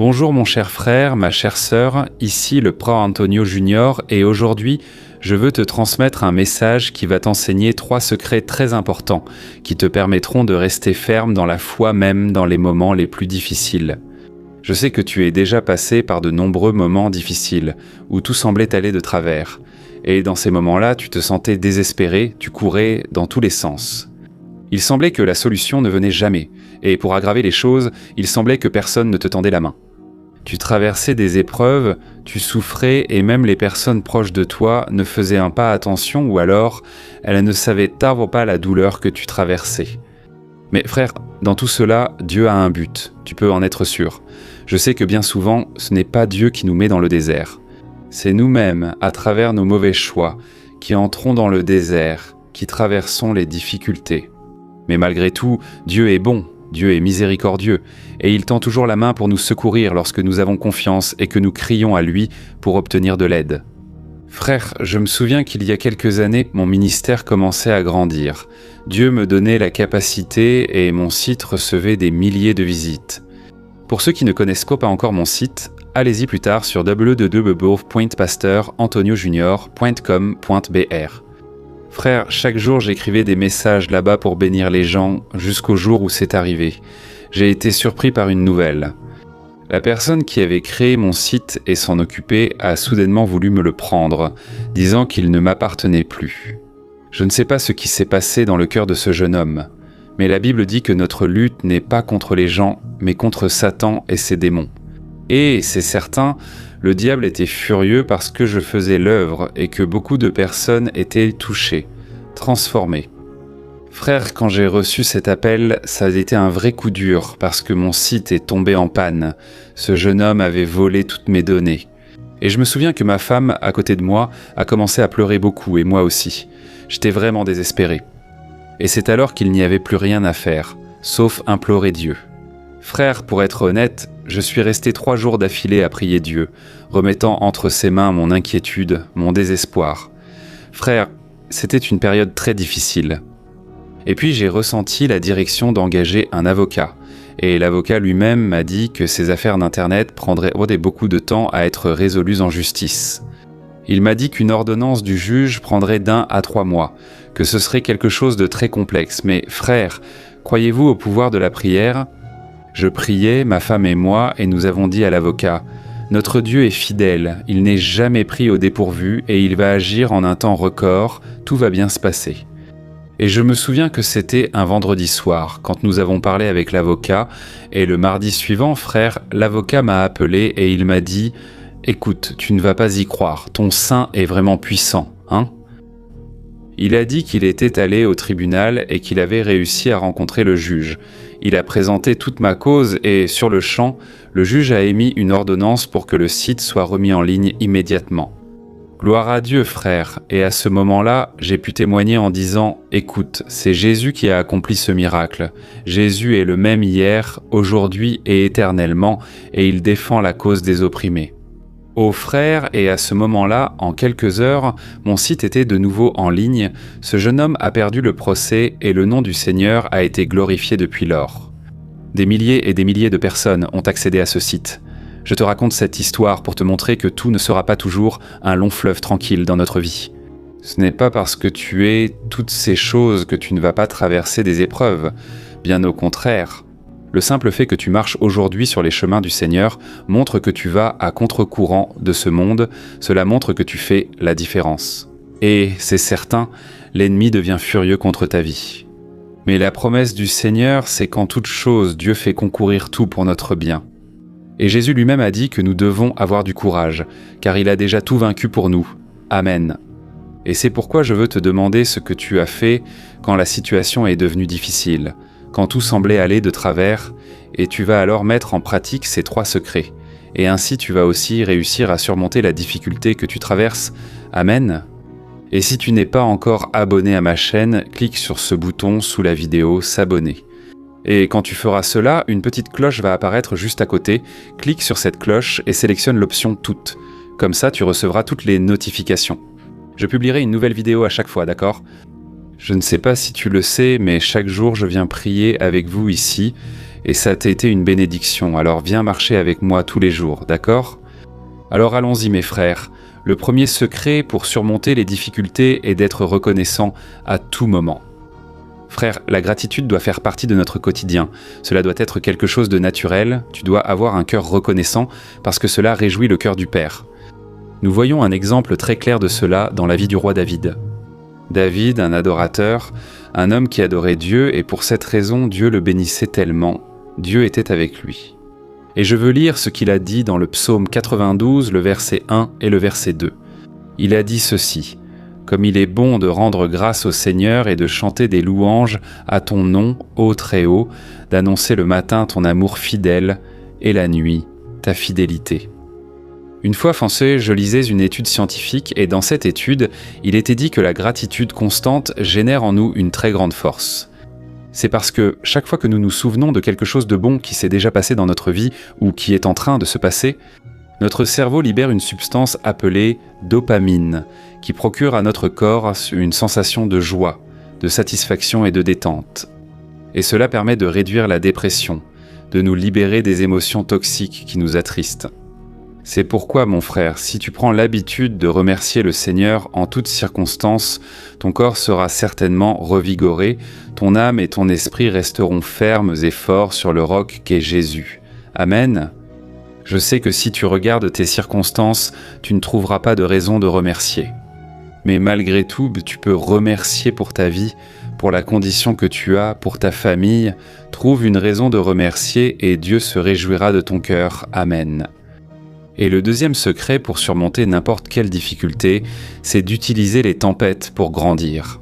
Bonjour mon cher frère, ma chère sœur, ici le Prêtre Antonio Junior et aujourd'hui, je veux te transmettre un message qui va t'enseigner 3 secrets très importants qui te permettront de rester ferme dans la foi même dans les moments les plus difficiles. Je sais que tu es déjà passé par de nombreux moments difficiles où tout semblait aller de travers et dans ces moments-là, tu te sentais désespéré, tu courais dans tous les sens. Il semblait que la solution ne venait jamais et pour aggraver les choses, il semblait que personne ne te tendait la main. Tu traversais des épreuves, tu souffrais et même les personnes proches de toi ne faisaient un pas attention ou alors elles ne savaient pas la douleur que tu traversais. Mais frère, dans tout cela, Dieu a un but, tu peux en être sûr. Je sais que bien souvent, ce n'est pas Dieu qui nous met dans le désert. C'est nous-mêmes, à travers nos mauvais choix, qui entrons dans le désert, qui traversons les difficultés. Mais malgré tout, Dieu est bon. Dieu est miséricordieux, et il tend toujours la main pour nous secourir lorsque nous avons confiance et que nous crions à lui pour obtenir de l'aide. Frère, je me souviens qu'il y a quelques années, mon ministère commençait à grandir. Dieu me donnait la capacité et mon site recevait des milliers de visites. Pour ceux qui ne connaissent pas encore mon site, allez-y plus tard sur www.pasteurantoniojunior.com.br. Frère, chaque jour j'écrivais des messages là-bas pour bénir les gens jusqu'au jour où c'est arrivé. J'ai été surpris par une nouvelle. La personne qui avait créé mon site et s'en occupait a soudainement voulu me le prendre, disant qu'il ne m'appartenait plus. Je ne sais pas ce qui s'est passé dans le cœur de ce jeune homme, mais la Bible dit que notre lutte n'est pas contre les gens, mais contre Satan et ses démons. Et, c'est certain, le diable était furieux parce que je faisais l'œuvre et que beaucoup de personnes étaient touchées, transformées. Frère, quand j'ai reçu cet appel, ça a été un vrai coup dur parce que mon site est tombé en panne. Ce jeune homme avait volé toutes mes données. Et je me souviens que ma femme, à côté de moi, a commencé à pleurer beaucoup et moi aussi. J'étais vraiment désespéré. Et c'est alors qu'il n'y avait plus rien à faire, sauf implorer Dieu. Frère, pour être honnête, je suis resté 3 jours d'affilée à prier Dieu, remettant entre ses mains mon inquiétude, mon désespoir. Frère, c'était une période très difficile. Et puis j'ai ressenti la direction d'engager un avocat. Et l'avocat lui-même m'a dit que ces affaires d'Internet prendraient beaucoup de temps à être résolues en justice. Il m'a dit qu'une ordonnance du juge prendrait d'1 à 3 mois, que ce serait quelque chose de très complexe. Mais frère, croyez-vous au pouvoir de la prière ? Je priais, ma femme et moi, et nous avons dit à l'avocat « Notre Dieu est fidèle, il n'est jamais pris au dépourvu et il va agir en un temps record, tout va bien se passer. » Et je me souviens que c'était un vendredi soir, quand nous avons parlé avec l'avocat, et le mardi suivant, frère, l'avocat m'a appelé et il m'a dit « Écoute, tu ne vas pas y croire, ton sein est vraiment puissant, hein ?» Il a dit qu'il était allé au tribunal et qu'il avait réussi à rencontrer le juge. Il a présenté toute ma cause et, sur le champ, le juge a émis une ordonnance pour que le site soit remis en ligne immédiatement. Gloire à Dieu, frère, et à ce moment-là, j'ai pu témoigner en disant « Écoute, c'est Jésus qui a accompli ce miracle. Jésus est le même hier, aujourd'hui et éternellement, et il défend la cause des opprimés. » Ô frère, et à ce moment-là, en quelques heures, mon site était de nouveau en ligne, ce jeune homme a perdu le procès et le nom du Seigneur a été glorifié depuis lors. Des milliers et des milliers de personnes ont accédé à ce site. Je te raconte cette histoire pour te montrer que tout ne sera pas toujours un long fleuve tranquille dans notre vie. Ce n'est pas parce que tu es toutes ces choses que tu ne vas pas traverser des épreuves, bien au contraire. Le simple fait que tu marches aujourd'hui sur les chemins du Seigneur montre que tu vas à contre-courant de ce monde, cela montre que tu fais la différence. Et, c'est certain, l'ennemi devient furieux contre ta vie. Mais la promesse du Seigneur, c'est qu'en toute chose, Dieu fait concourir tout pour notre bien. Et Jésus lui-même a dit que nous devons avoir du courage, car il a déjà tout vaincu pour nous. Amen. Et c'est pourquoi je veux te demander ce que tu as fait quand la situation est devenue difficile, quand tout semblait aller de travers, et tu vas alors mettre en pratique ces 3 secrets. Et ainsi tu vas aussi réussir à surmonter la difficulté que tu traverses. Amen. Et si tu n'es pas encore abonné à ma chaîne, clique sur ce bouton sous la vidéo « S'abonner ». Et quand tu feras cela, une petite cloche va apparaître juste à côté. Clique sur cette cloche et sélectionne l'option « Toutes ». Comme ça, tu recevras toutes les notifications. Je publierai une nouvelle vidéo à chaque fois, d'accord ? Je ne sais pas si tu le sais, mais chaque jour je viens prier avec vous ici, et ça t'a été une bénédiction, alors viens marcher avec moi tous les jours, d'accord ? Alors allons-y mes frères, le premier secret pour surmonter les difficultés est d'être reconnaissant à tout moment. Frère, la gratitude doit faire partie de notre quotidien, cela doit être quelque chose de naturel, tu dois avoir un cœur reconnaissant parce que cela réjouit le cœur du Père. Nous voyons un exemple très clair de cela dans la vie du roi David. David, un adorateur, un homme qui adorait Dieu et pour cette raison Dieu le bénissait tellement, Dieu était avec lui. Et je veux lire ce qu'il a dit dans le psaume 92, le verset 1 et le verset 2. Il a dit ceci : « Comme il est bon de rendre grâce au Seigneur et de chanter des louanges à ton nom, ô Très-Haut, d'annoncer le matin ton amour fidèle et la nuit ta fidélité. » Une fois foncé, je lisais une étude scientifique et dans cette étude, il était dit que la gratitude constante génère en nous une très grande force. C'est parce que chaque fois que nous nous souvenons de quelque chose de bon qui s'est déjà passé dans notre vie ou qui est en train de se passer, notre cerveau libère une substance appelée dopamine, qui procure à notre corps une sensation de joie, de satisfaction et de détente. Et cela permet de réduire la dépression, de nous libérer des émotions toxiques qui nous attristent. C'est pourquoi, mon frère, si tu prends l'habitude de remercier le Seigneur en toutes circonstances, ton corps sera certainement revigoré, ton âme et ton esprit resteront fermes et forts sur le roc qu'est Jésus. Amen. Je sais que si tu regardes tes circonstances, tu ne trouveras pas de raison de remercier. Mais malgré tout, tu peux remercier pour ta vie, pour la condition que tu as, pour ta famille. Trouve une raison de remercier et Dieu se réjouira de ton cœur. Amen. Et le deuxième secret pour surmonter n'importe quelle difficulté, c'est d'utiliser les tempêtes pour grandir.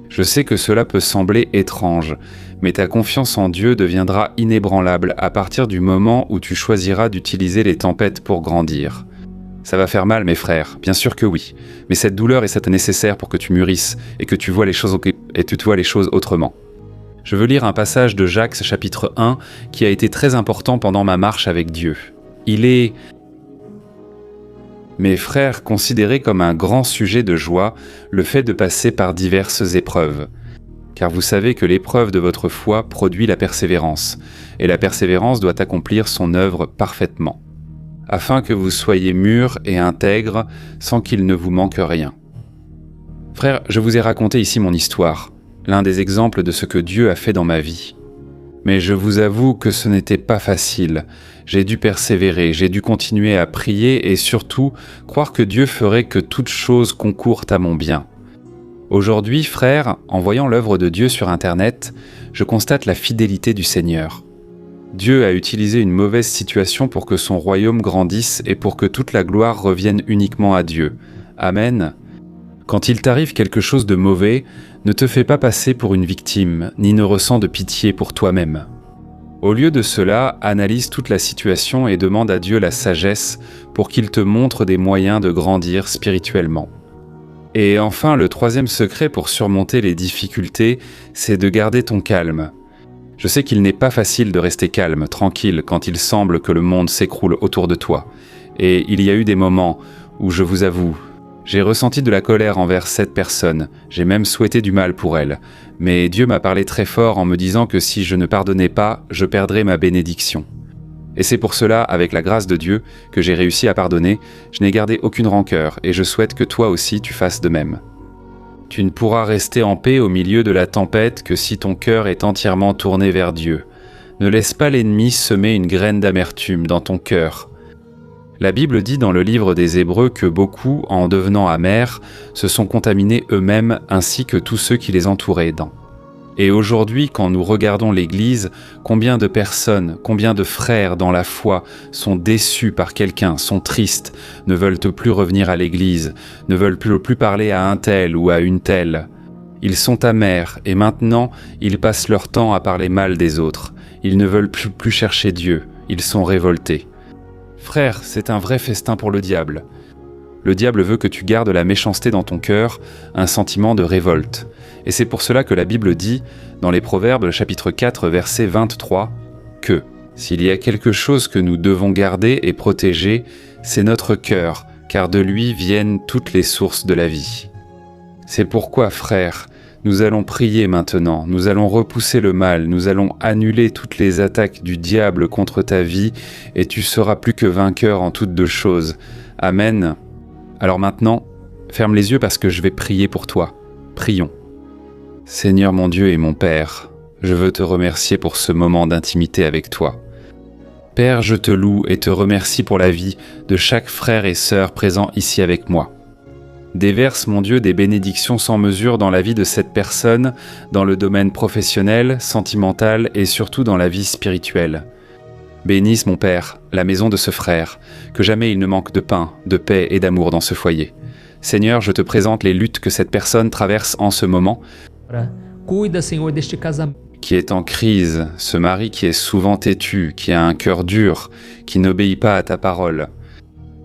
Je sais que cela peut sembler étrange, mais ta confiance en Dieu deviendra inébranlable à partir du moment où tu choisiras d'utiliser les tempêtes pour grandir. Ça va faire mal, mes frères, bien sûr que oui, mais cette douleur est nécessaire pour que tu mûrisses et que tu vois les choses autrement. Je veux lire un passage de Jacques chapitre 1 qui a été très important pendant ma marche avec Dieu. Il est... Mes frères, considérez comme un grand sujet de joie le fait de passer par diverses épreuves. Car vous savez que l'épreuve de votre foi produit la persévérance, et la persévérance doit accomplir son œuvre parfaitement, afin que vous soyez mûrs et intègres sans qu'il ne vous manque rien. Frères, je vous ai raconté ici mon histoire, l'un des exemples de ce que Dieu a fait dans ma vie. Mais je vous avoue que ce n'était pas facile. J'ai dû persévérer, j'ai dû continuer à prier et surtout croire que Dieu ferait que toute chose concourt à mon bien. Aujourd'hui, frères, en voyant l'œuvre de Dieu sur Internet, je constate la fidélité du Seigneur. Dieu a utilisé une mauvaise situation pour que son royaume grandisse et pour que toute la gloire revienne uniquement à Dieu. Amen. Quand il t'arrive quelque chose de mauvais, ne te fais pas passer pour une victime, ni ne ressens de pitié pour toi-même. Au lieu de cela, analyse toute la situation et demande à Dieu la sagesse pour qu'il te montre des moyens de grandir spirituellement. Et enfin, le troisième secret pour surmonter les difficultés, c'est de garder ton calme. Je sais qu'il n'est pas facile de rester calme, tranquille, quand il semble que le monde s'écroule autour de toi. Et il y a eu des moments où, je vous avoue, j'ai ressenti de la colère envers cette personne, j'ai même souhaité du mal pour elle, mais Dieu m'a parlé très fort en me disant que si je ne pardonnais pas, je perdrais ma bénédiction. Et c'est pour cela, avec la grâce de Dieu, que j'ai réussi à pardonner, je n'ai gardé aucune rancœur et je souhaite que toi aussi tu fasses de même. Tu ne pourras rester en paix au milieu de la tempête que si ton cœur est entièrement tourné vers Dieu. Ne laisse pas l'ennemi semer une graine d'amertume dans ton cœur. La Bible dit dans le livre des Hébreux que beaucoup, en devenant amers, se sont contaminés eux-mêmes ainsi que tous ceux qui les entouraient. Et aujourd'hui, quand nous regardons l'Église, combien de personnes, combien de frères dans la foi sont déçus par quelqu'un, sont tristes, ne veulent plus revenir à l'Église, ne veulent plus parler à un tel ou à une telle. Ils sont amers et maintenant, ils passent leur temps à parler mal des autres. Ils ne veulent plus chercher Dieu, ils sont révoltés. Frère, c'est un vrai festin pour le diable. Le diable veut que tu gardes la méchanceté dans ton cœur, un sentiment de révolte. Et c'est pour cela que la Bible dit, dans les Proverbes, chapitre 4, verset 23, que « S'il y a quelque chose que nous devons garder et protéger, c'est notre cœur, car de lui viennent toutes les sources de la vie. » C'est pourquoi, frère, Nous allons prier maintenant, nous allons repousser le mal, nous allons annuler toutes les attaques du diable contre ta vie, et tu seras plus que vainqueur en toutes deux choses. Amen. Alors maintenant, ferme les yeux parce que je vais prier pour toi. Prions. Seigneur mon Dieu et mon Père, je veux te remercier pour ce moment d'intimité avec toi. Père, je te loue et te remercie pour la vie de chaque frère et sœur présent ici avec moi. Déverse, mon Dieu, des bénédictions sans mesure dans la vie de cette personne, dans le domaine professionnel, sentimental et surtout dans la vie spirituelle. Bénisse, mon Père, la maison de ce frère, que jamais il ne manque de pain, de paix et d'amour dans ce foyer. Seigneur, je te présente les luttes que cette personne traverse en ce moment, Cuida, Senhor, deste casamento. qui est en crise, ce mari qui est souvent têtu, qui a un cœur dur, qui n'obéit pas à ta parole.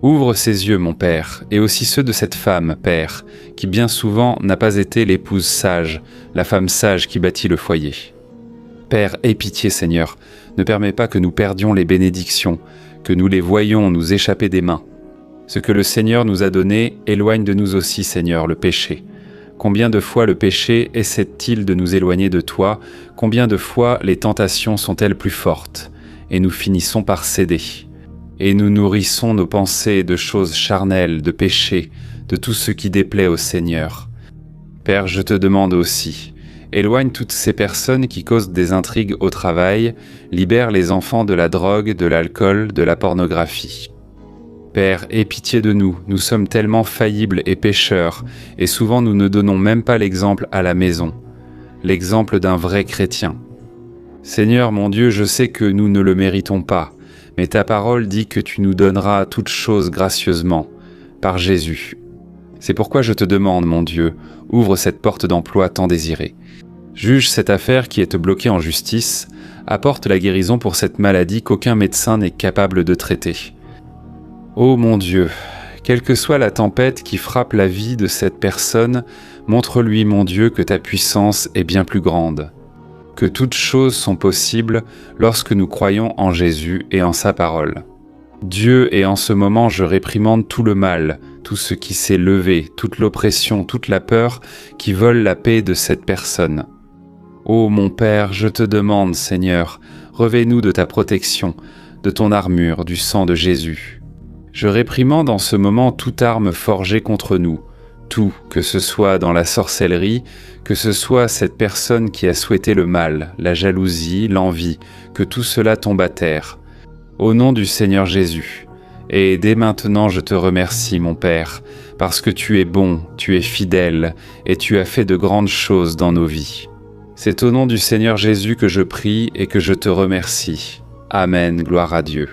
Ouvre ses yeux, mon Père, et aussi ceux de cette femme, Père, qui bien souvent n'a pas été l'épouse sage, la femme sage qui bâtit le foyer. Père, aie pitié, Seigneur, ne permets pas que nous perdions les bénédictions, que nous les voyions nous échapper des mains. Ce que le Seigneur nous a donné éloigne de nous aussi, Seigneur, le péché. Combien de fois le péché essaie-t-il de nous éloigner de toi? Combien de fois les tentations sont-elles plus fortes? Et nous finissons par céder. Et nous nourrissons nos pensées de choses charnelles, de péchés, de tout ce qui déplaît au Seigneur. Père, je te demande aussi, éloigne toutes ces personnes qui causent des intrigues au travail, libère les enfants de la drogue, de l'alcool, de la pornographie. Père, aie pitié de nous, nous sommes tellement faillibles et pécheurs, et souvent nous ne donnons même pas l'exemple à la maison, l'exemple d'un vrai chrétien. Seigneur mon Dieu, je sais que nous ne le méritons pas, mais ta parole dit que tu nous donneras toutes choses gracieusement, par Jésus. C'est pourquoi je te demande, mon Dieu, ouvre cette porte d'emploi tant désirée. Juge cette affaire qui est bloquée en justice, apporte la guérison pour cette maladie qu'aucun médecin n'est capable de traiter. Ô mon Dieu, quelle que soit la tempête qui frappe la vie de cette personne, montre-lui, mon Dieu, que ta puissance est bien plus grande, que toutes choses sont possibles lorsque nous croyons en Jésus et en sa parole. Dieu, et en ce moment je réprimande tout le mal, tout ce qui s'est levé, toute l'oppression, toute la peur qui vole la paix de cette personne. Ô mon Père, je te demande, Seigneur, revêt-nous de ta protection, de ton armure, du sang de Jésus. Je réprimande en ce moment toute arme forgée contre nous, tout, que ce soit dans la sorcellerie, que ce soit cette personne qui a souhaité le mal, la jalousie, l'envie, que tout cela tombe à terre. Au nom du Seigneur Jésus. Et dès maintenant je te remercie, mon Père, parce que tu es bon, tu es fidèle, et tu as fait de grandes choses dans nos vies. C'est au nom du Seigneur Jésus que je prie et que je te remercie. Amen, gloire à Dieu.